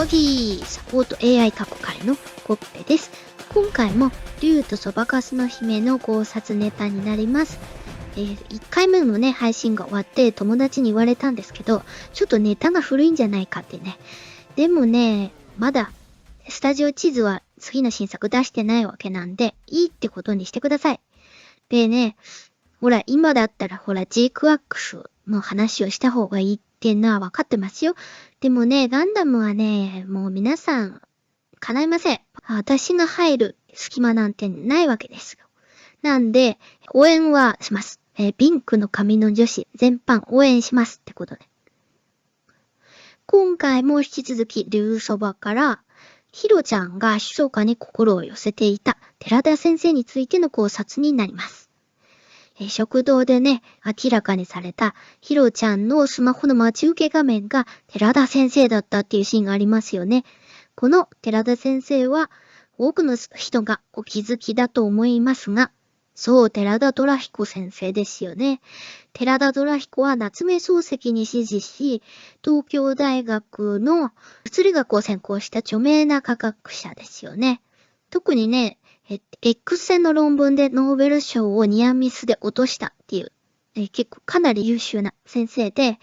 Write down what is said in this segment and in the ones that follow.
コギーサポート AI 過去回のコッペです。今回も竜とそばかすの姫の考察ネタになります。1回目のね、配信が終わって友達に言われたんですけど、ちょっとネタが古いんじゃないかってね。でもね、まだスタジオ地図は次の新作出してないわけなんで、いいってことにしてください。でね、ほら、今だったらほら、ジークワックスの話をした方がいいっていうのは分かってますよ。でもね、ガンダムはね、もう皆さん、叶いません。私が入る隙間なんてないわけですよ。なんで、応援はします。ピンクの髪の女子全般応援しますってことで。今回も引き続き、竜そばから、ヒロちゃんが密かに心を寄せていた寺田先生についての考察になります。食堂でね、明らかにされたヒロちゃんのスマホの待ち受け画面が寺田先生だったっていうシーンがありますよね。この寺田先生は多くの人がお気づきだと思いますが、そう、寺田虎彦先生ですよね。寺田虎彦は夏目漱石に師事し、東京大学の物理学を専攻した著名な科学者ですよね。特にね、X 線の論文でノーベル賞をニアミスで落としたっていう、結構かなり優秀な先生で、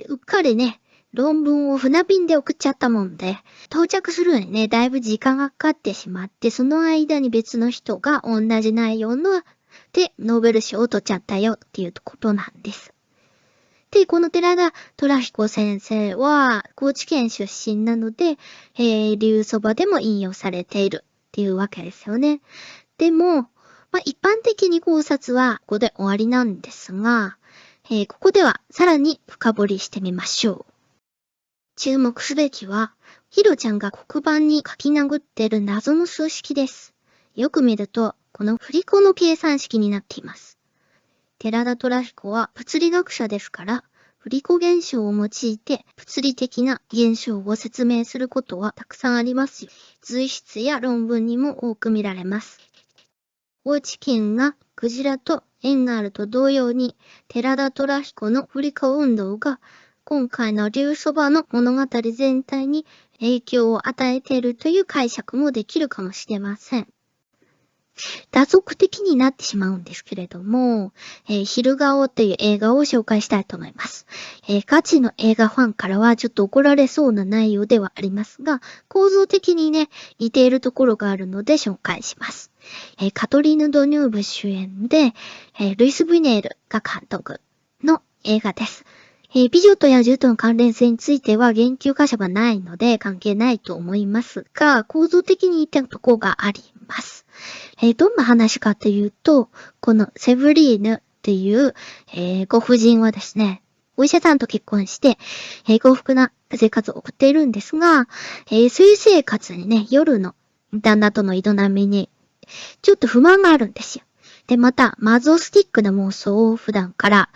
うっかりね、論文を船便で送っちゃったもんで、到着するのにね、だいぶ時間がかかってしまって、その間に別の人が同じ内容ので、ノーベル賞を取っちゃったよっていうことなんです。で、この寺田虎彦先生は、高知県出身なので、竜そばでも引用されているっていうわけですよね。でも、一般的に考察はここで終わりなんですが、ここではさらに深掘りしてみましょう。注目すべきは、ヒロちゃんが黒板に書き殴ってる謎の数式です。よく見ると、この振り子の計算式になっています。寺田虎彦は物理学者ですから、振り子現象を用いて物理的な現象を説明することはたくさんありますよ。随筆や論文にも多く見られます。高知県がクジラと縁があると同様に、寺田虎彦の振り子運動が今回の竜そばの物語全体に影響を与えているという解釈もできるかもしれません。打足的になってしまうんですけれども、昼顔という映画を紹介したいと思います。ガチの映画ファンからはちょっと怒られそうな内容ではありますが、構造的にね、似ているところがあるので紹介します。カトリーヌ・ドニューブ主演で、ルイス・ブイネールが監督の映画です。美女と野獣との関連性については言及箇所がないので関係ないと思いますが、構造的に似たところがあります。どんな話かというと、このセブリーヌっていう、ご婦人はですね、お医者さんと結婚して、幸福な生活を送っているんですが、そういう生活にね、夜の旦那との営みに、ちょっと不満があるんですよ。で、また、マゾスティックな妄想を普段から、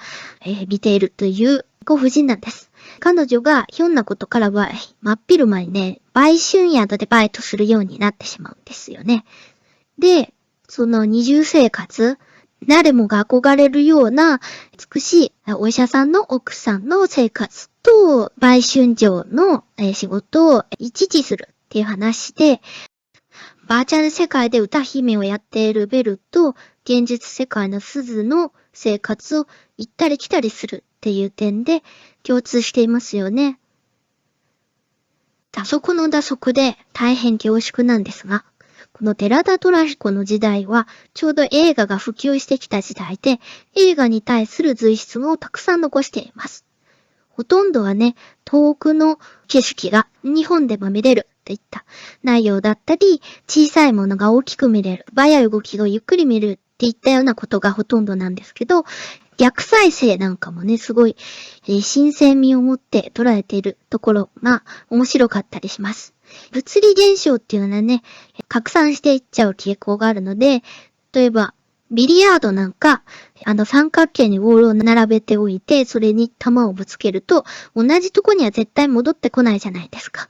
見ているというご婦人なんです。彼女がひょんなことからは、真っ昼間にね、売春宿でバイトするようになってしまうんですよね。で、その二重生活、誰もが憧れるような美しいお医者さんの奥さんの生活と売春嬢の仕事を行き来するっていう話で、バーチャル世界で歌姫をやっているベルと現実世界の鈴の生活を行ったり来たりするっていう点で共通していますよね。打足の打足で大変恐縮なんですが、この寺田虎彦の時代はちょうど映画が普及してきた時代で、映画に対する随筆をたくさん残しています。ほとんどはね、遠くの景色が日本でも見れるといった内容だったり、小さいものが大きく見れる、素早い動きがゆっくり見れるっていったようなことがほとんどなんですけど、逆再生なんかもね、すごい、新鮮味を持って捉えているところが面白かったりします。物理現象っていうのはね、拡散していっちゃう傾向があるので、例えば、ビリヤードなんか、三角形にボールを並べておいて、それに球をぶつけると、同じとこには絶対戻ってこないじゃないですか。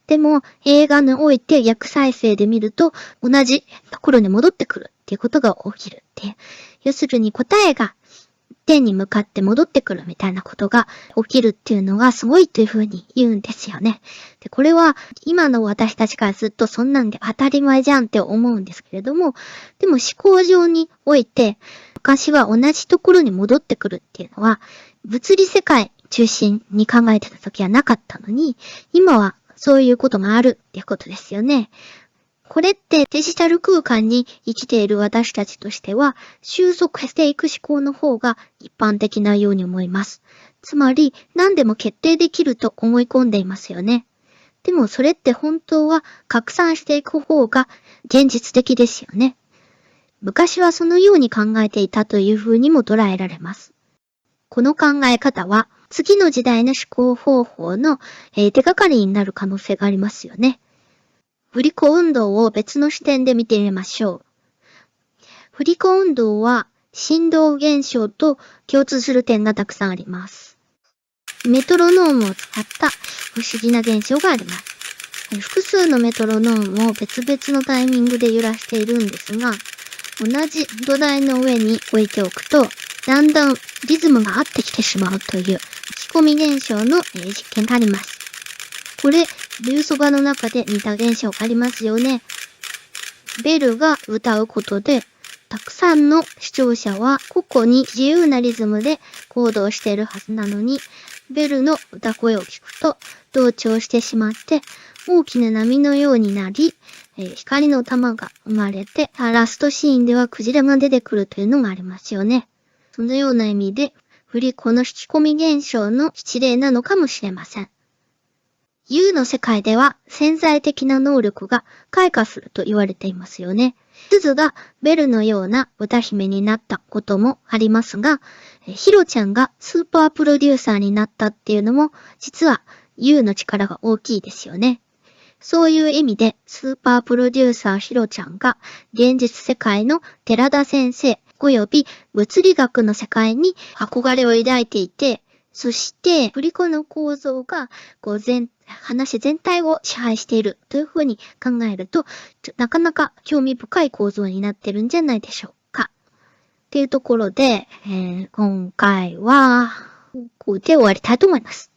でも、映画において逆再生で見ると、同じところに戻ってくるっていうことが起きるっていう。要するに答えが天に向かって戻ってくるみたいなことが起きるっていうのがすごいというふうに言うんですよね。で、これは今の私たちからするとそんなんで当たり前じゃんって思うんですけれども、でも思考上において昔は同じところに戻ってくるっていうのは物理世界中心に考えてた時はなかったのに、今はそういうことがあるっていうことですよね。これってデジタル空間に生きている私たちとしては収束していく思考の方が一般的なように思います。つまり何でも決定できると思い込んでいますよね。でもそれって本当は拡散していく方が現実的ですよね。昔はそのように考えていたというふうにも捉えられます。この考え方は次の時代の思考方法の手がかりになる可能性がありますよね。振り子運動を別の視点で見てみましょう。振り子運動は振動現象と共通する点がたくさんあります。メトロノームを使った不思議な現象があります。複数のメトロノームを別々のタイミングで揺らしているんですが、同じ土台の上に置いておくと、だんだんリズムが合ってきてしまうという吹き込み現象の実験があります。これ、流そばの中で似た現象がありますよね。ベルが歌うことで、たくさんの視聴者は個々に自由なリズムで行動しているはずなのに、ベルの歌声を聞くと同調してしまって、大きな波のようになり、光の玉が生まれて、ラストシーンではクジラが出てくるというのがありますよね。そのような意味で、振り子の引き込み現象の一例なのかもしれません。U の世界では潜在的な能力が開花すると言われていますよね。鈴がベルのような歌姫になったこともありますが、ヒロちゃんがスーパープロデューサーになったっていうのも実は U の力が大きいですよね。そういう意味でスーパープロデューサーヒロちゃんが現実世界の寺田先生及び物理学の世界に憧れを抱いていて、そして、振り子の構造が、話全体を支配しているというふうに考えると、なかなか興味深い構造になってるんじゃないでしょうか。っていうところで、今回は、ここで終わりたいと思います。